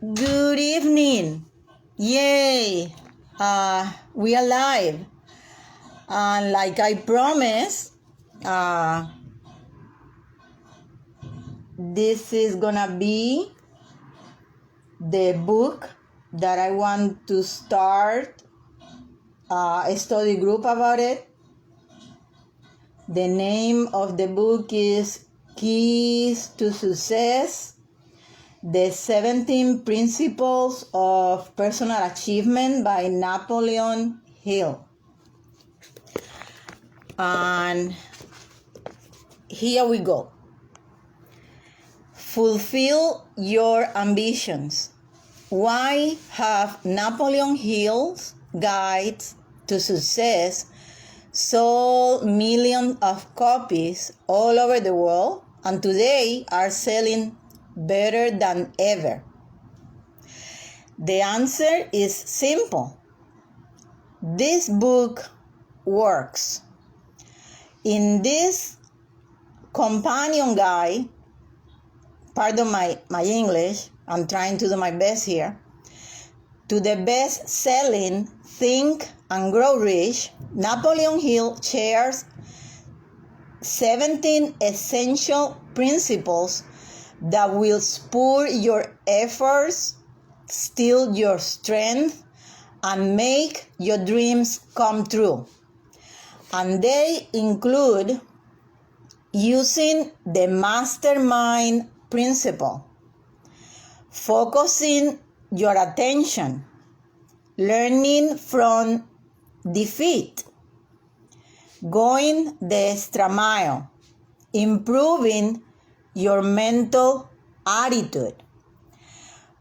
Good evening. Yay. We are live. And like I promised, this is gonna be the book that I want to start a study group about it. The name of the book is Keys to Success: The 17 Principles of Personal Achievement by Napoleon Hill. And here we go. Fulfill your ambitions. Why have Napoleon Hill's Guides to Success sold millions of copies all over the world and today are selling better than ever? The answer is simple. This book works. In this companion guide, pardon my English, I'm trying to do my best here, to the best-selling Think and Grow Rich, Napoleon Hill shares 17 essential principles that will spur your efforts, steal your strength, and make your dreams come true. And they include using the mastermind principle, focusing your attention, learning from defeat, going the extra mile, improving your mental attitude.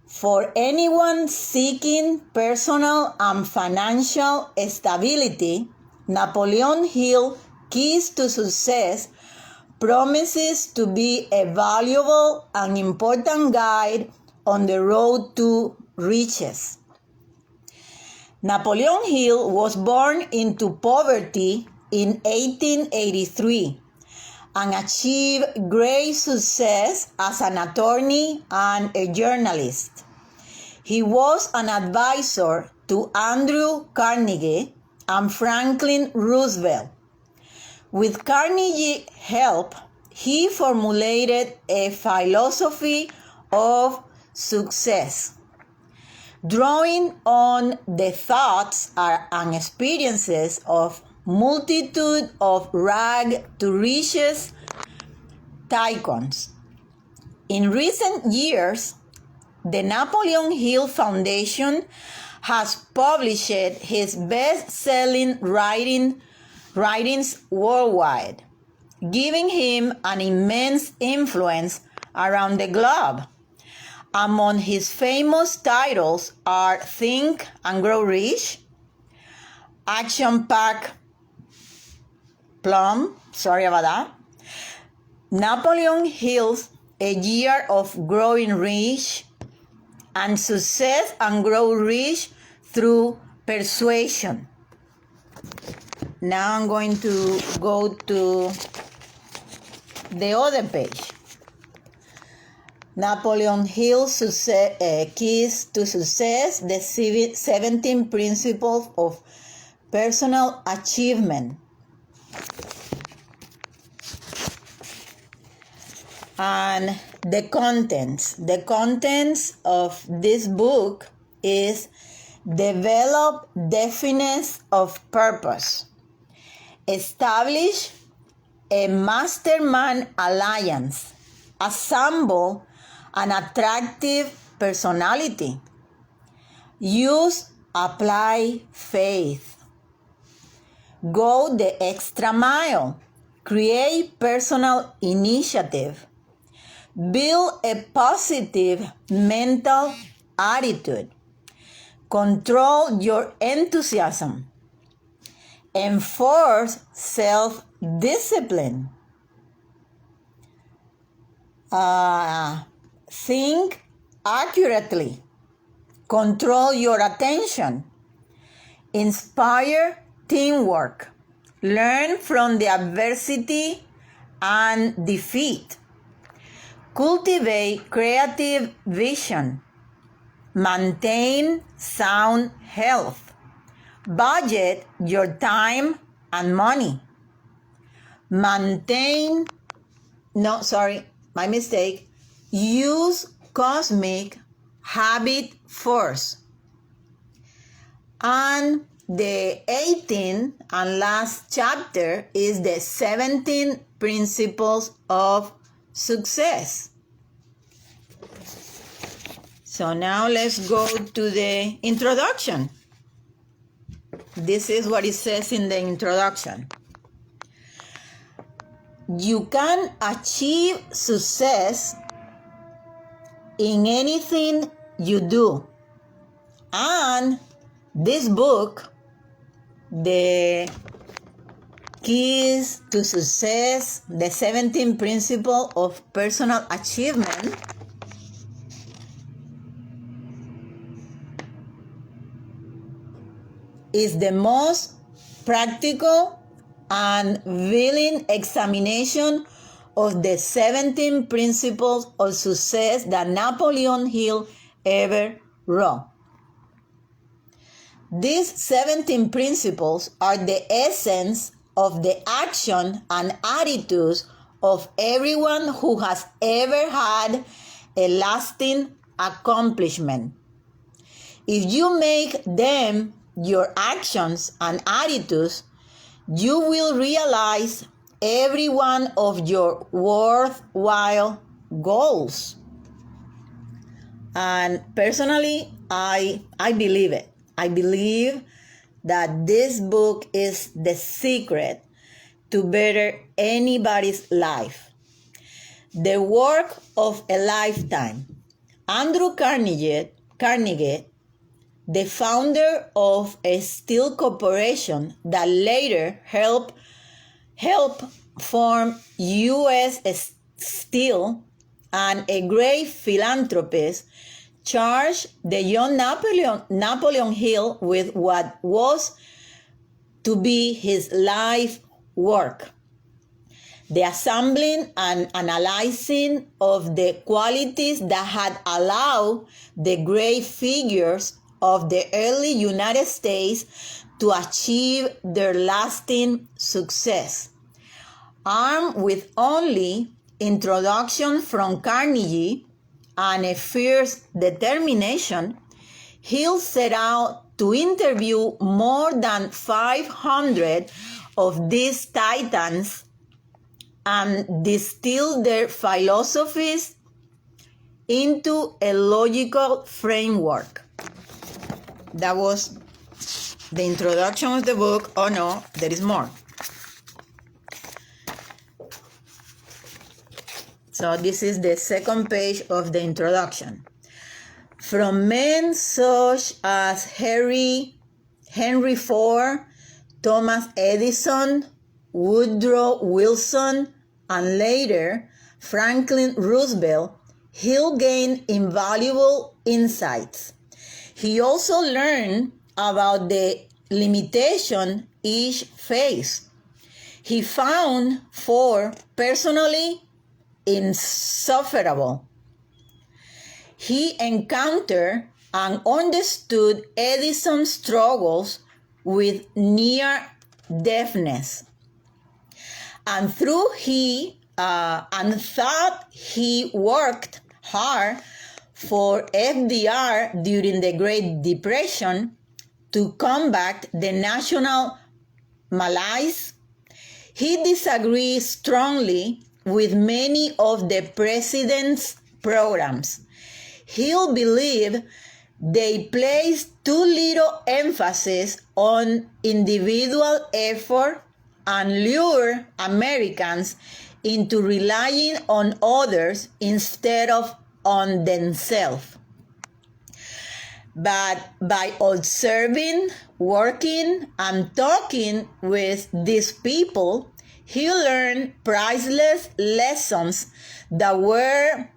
For anyone seeking personal and financial stability, Napoleon Hill Keys to Success promises to be a valuable and important guide on the road to riches. Napoleon Hill was born into poverty in 1883 and achieved great success as an attorney and a journalist. He was an advisor to Andrew Carnegie and Franklin Roosevelt. With Carnegie's help, he formulated a philosophy of success, drawing on the thoughts and experiences of multitude of rag-to-riches tycoons. In recent years, the Napoleon Hill Foundation has published his best-selling writings worldwide, giving him an immense influence around the globe. Among his famous titles are Think and Grow Rich, Action-Packed Plum, sorry about that, Napoleon Hill's A Year of Growing Rich, and Success and Grow Rich Through Persuasion. Now I'm going to go to the other page. Napoleon Hill's Keys to Success, the 17 Principles of Personal Achievement. And the contents of this book is develop definiteness of purpose, establish a mastermind alliance, assemble an attractive personality, apply faith, go the extra mile, create personal initiative, build a positive mental attitude, control your enthusiasm, enforce self-discipline, think accurately, control your attention, inspire teamwork, learn from the adversity and defeat, cultivate creative vision, Maintain sound health. Budget your time and money. Use cosmic habit first. And the 18th and last chapter is the 17 principles of success. So now let's go to the introduction. This is what it says in the introduction. You can achieve success in anything you do. And this book, The Keys to Success, the 17 Principles of Personal Achievement, is the most practical and willing examination of the 17 principles of success that Napoleon Hill ever wrote. These 17 principles are the essence of the action and attitudes of everyone who has ever had a lasting accomplishment. If you make them your actions and attitudes, you will realize every one of your worthwhile goals. And personally, I believe it. I believe that this book is the secret to better anybody's life. The work of a lifetime. Andrew Carnegie, the founder of a steel corporation that later helped form U.S. Steel, and a great philanthropist, charged the young Napoleon Hill with what was to be his life work: the assembling and analyzing of the qualities that had allowed the great figures of the early United States to achieve their lasting success. Armed with only introduction from Carnegie and a fierce determination, Hill set out to interview more than 500 of these titans and distill their philosophies into a logical framework. That was the introduction of the book. Oh no, there is more. So this is the second page of the introduction. From men such as Henry Ford, Thomas Edison, Woodrow Wilson, and later Franklin Roosevelt, Hill gained invaluable insights. He also learned about the limitation each faced. He found Ford personally insufferable. He encountered and understood Edison's struggles with near deafness, and thought he worked hard for FDR during the Great Depression to combat the national malaise. He disagreed strongly with many of the president's programs. Hill believed they placed too little emphasis on individual effort and lured Americans into relying on others instead of on themselves. But by observing, working, and talking with these people, he learned priceless lessons that were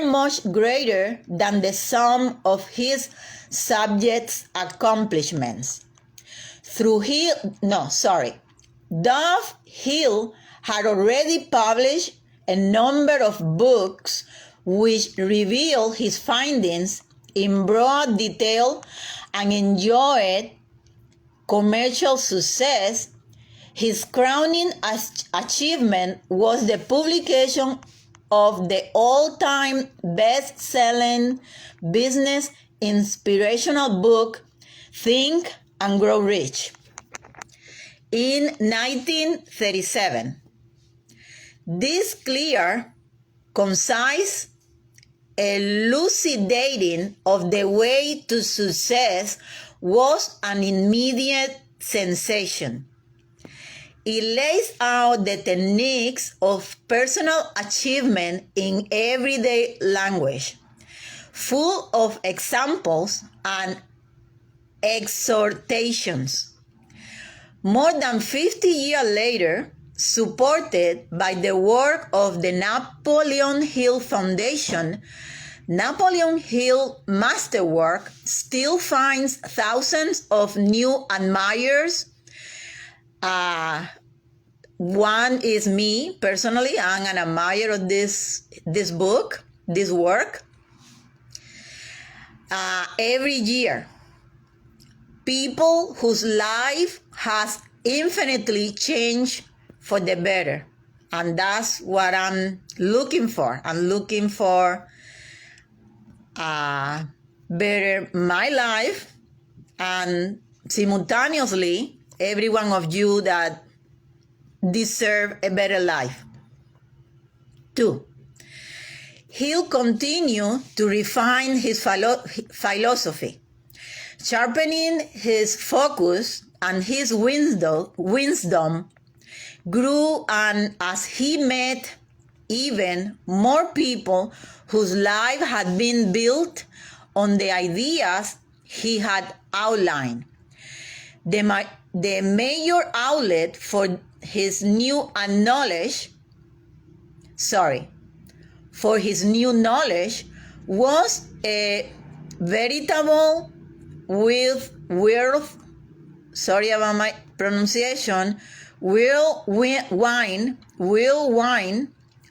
much greater than the sum of his subjects' accomplishments. Dove Hill had already published a number of books which reveal his findings in broad detail and enjoyed commercial success, his crowning achievement was the publication of the all-time best-selling business inspirational book, Think and Grow Rich, in 1937. This clear, concise elucidating of the way to success was an immediate sensation. It lays out the techniques of personal achievement in everyday language, full of examples and exhortations. More than 50 years later, supported by the work of the Napoleon Hill Foundation, Napoleon Hill masterwork still finds thousands of new admirers. One is me personally. I'm an admirer of this book, this work. Every year, people whose life has infinitely changed for the better, and that's what I'm looking for. I'm looking for better my life, and simultaneously every one of you that deserve a better life too. He'll continue to refine his philosophy, sharpening his focus, and his wisdom grew, and as he met even more people whose life had been built on the ideas he had outlined. The major outlet for his new knowledge was a veritable whirlwind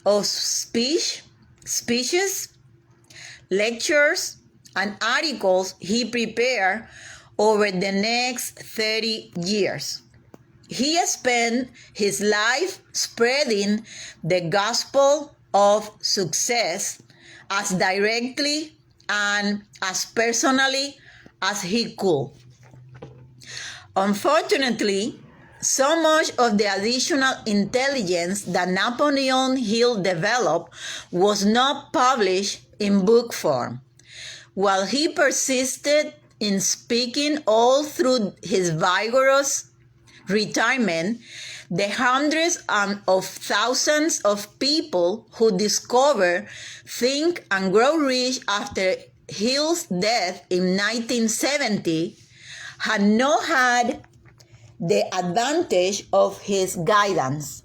of speeches, lectures, and articles he prepared over the next 30 years. He spent his life spreading the gospel of success as directly and as personally as he could. Unfortunately, so much of the additional intelligence that Napoleon Hill developed was not published in book form. While he persisted in speaking all through his vigorous retirement, the hundreds of thousands of people who discovered Think and Grow Rich after Hill's death in 1970 had not had the advantage of his guidance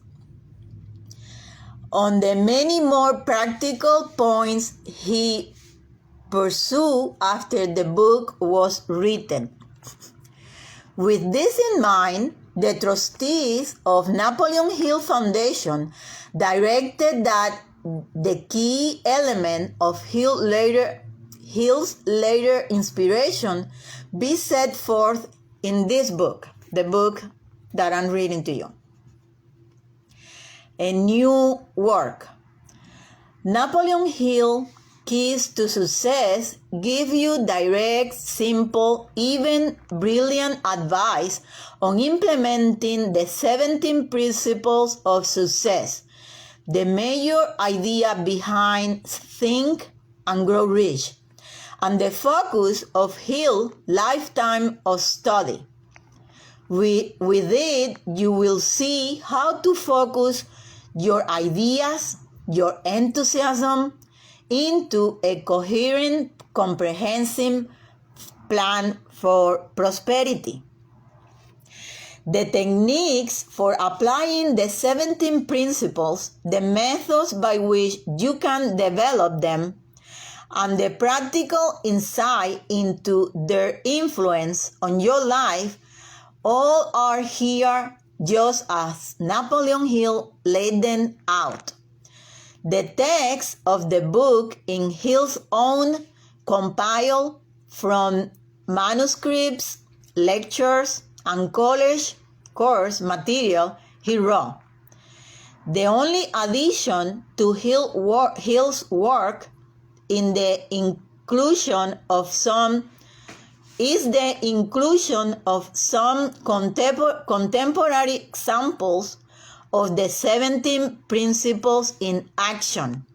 on the many more practical points he pursued after the book was written. With this in mind, the trustees of Napoleon Hill Foundation directed that the key element of Hill's later inspiration be set forth in this book, the book that I'm reading to you. A new work. Napoleon Hill Keys to Success give you direct, simple, even brilliant advice on implementing the 17 principles of success, the major idea behind Think and Grow Rich, and the focus of Hill's lifetime of study. With it, you will see how to focus your ideas, your enthusiasm, into a coherent, comprehensive plan for prosperity. The techniques for applying the 17 principles, the methods by which you can develop them, and the practical insight into their influence on your life all are here just as Napoleon Hill laid them out. The text of the book, in Hill's own compiled from manuscripts, lectures, and college course material he wrote. The only addition to Hill's work is the inclusion of some contemporary examples of the 17 principles in action.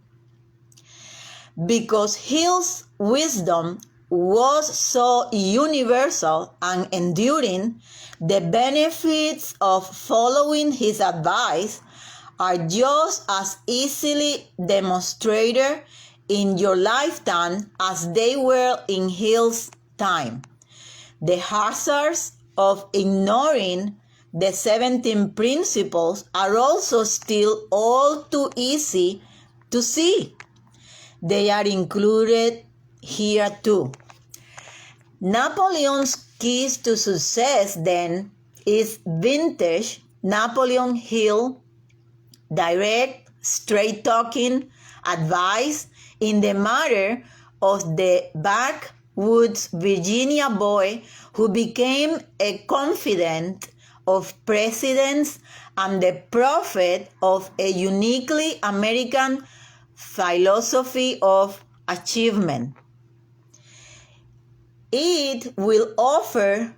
Because Hill's wisdom was so universal and enduring, the benefits of following his advice are just as easily demonstrated in your lifetime as they were in Hill's time. The hazards of ignoring the 17 principles are also still all too easy to see. They are included here too. Napoleon's keys to success, then, is vintage Napoleon Hill, direct, straight-talking advice in the matter of the backwoods Virginia boy who became a confidant of presidents and the prophet of a uniquely American philosophy of achievement. It will offer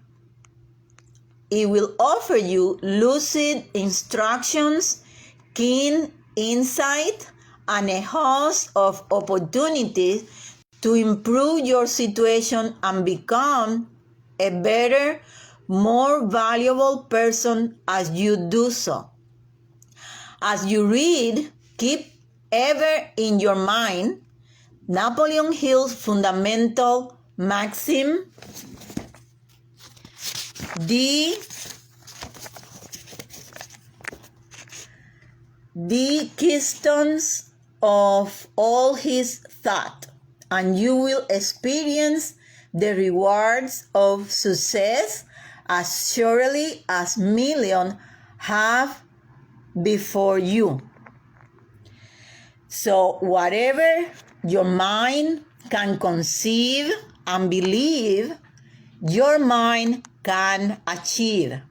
you lucid instructions, keen insight, and a host of opportunities to improve your situation and become a better, more valuable person as you do so. As you read, keep ever in your mind Napoleon Hill's fundamental maxim: the keystones of all his thought, and you will experience the rewards of success as surely as millions have before you. So whatever your mind can conceive and believe, your mind can achieve.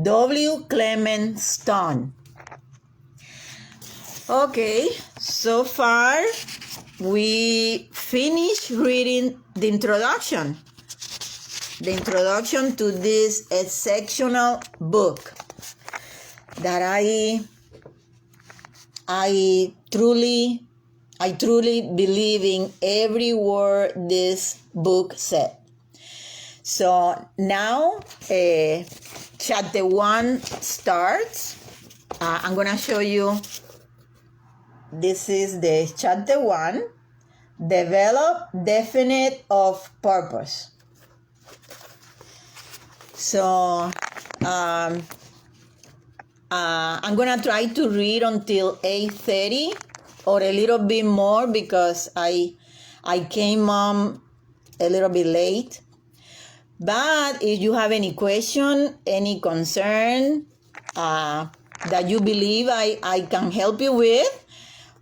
W. Clement Stone. Okay, so far we finished reading the introduction to this exceptional book that I truly believe in every word this book said. So now chapter 1 starts. I'm going to show you. This is the chapter 1, Develop Definite of Purpose. So I'm going to try to read until 8:30 or a little bit more because I came a little bit late. But if you have any question, any concern that you believe I can help you with,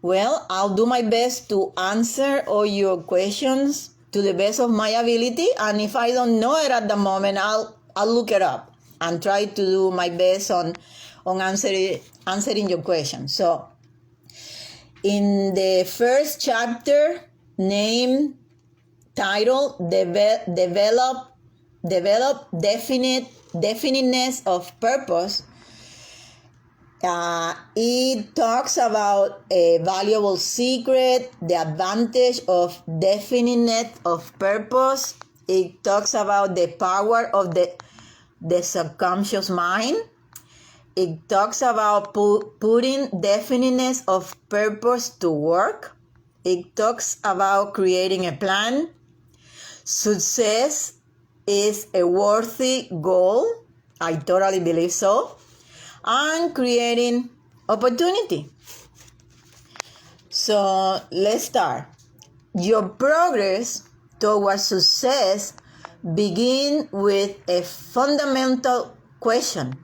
well, I'll do my best to answer all your questions to the best of my ability. And if I don't know it at the moment, I'll look it up and try to do my best on answering your questions. So in the first chapter, title, Develop Definiteness of Purpose, it talks about a valuable secret, the advantage of definiteness of purpose. It talks about the power of the subconscious mind. It talks about putting definiteness of purpose to work. It talks about creating a plan. Success is a worthy goal. I totally believe so. And creating opportunity. So let's start. Your progress towards success begins with a fundamental question.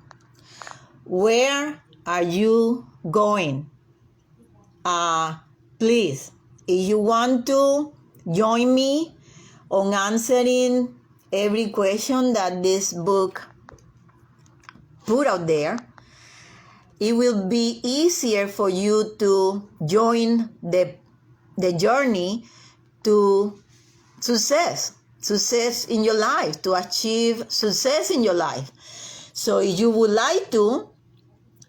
Where are you going? Please, if you want to join me on answering every question that this book put out there, it will be easier for you to join the journey to success in your life, to achieve success in your life. So if you would like to,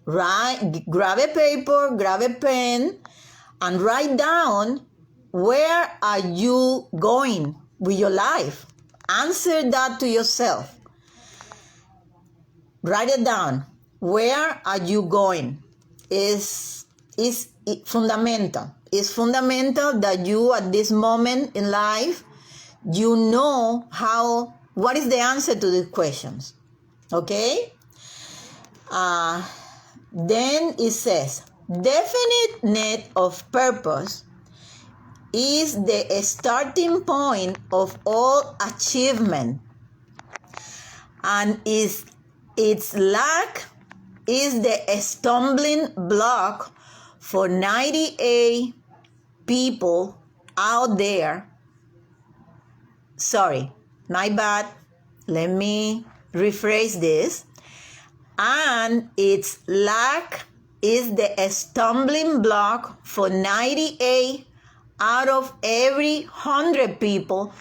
grab a paper, grab a pen, and write down, where are you going with your life? Answer that to yourself. Write it down. Where are you going? Is fundamental. It's fundamental that you, at this moment in life, you know what is the answer to these questions. Okay? Then it says, definiteness of purpose is the starting point of all achievement, and its lack is the stumbling block for 98 people out there. Sorry, my bad. Let me rephrase this. And its lack is the stumbling block for 98 out of every 100 people,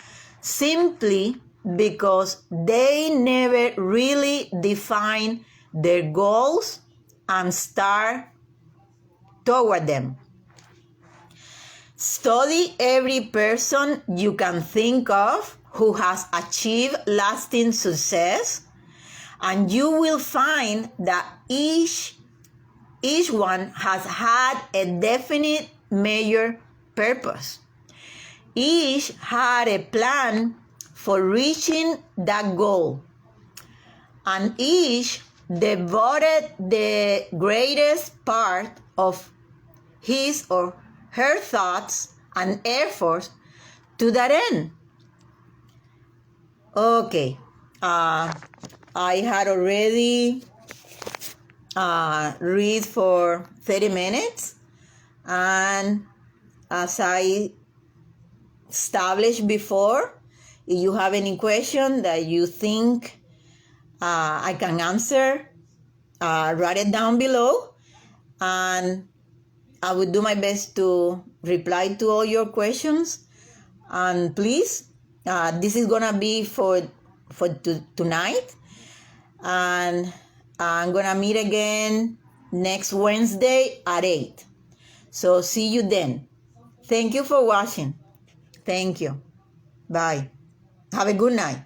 simply because they never really define their goals and start toward them. Study every person you can think of who has achieved lasting success, and you will find that each one has had a definite major purpose. Each had a plan for reaching that goal, and each devoted the greatest part of his or her thoughts and efforts to that end. Okay, I had already read for 30 minutes, and as I established before, if you have any question that you think I can answer, write it down below, and I will do my best to reply to all your questions. And please, this is gonna be for tonight, and I'm gonna meet again next Wednesday at 8. So see you then. Thank you for watching. Thank you. Bye. Have a good night.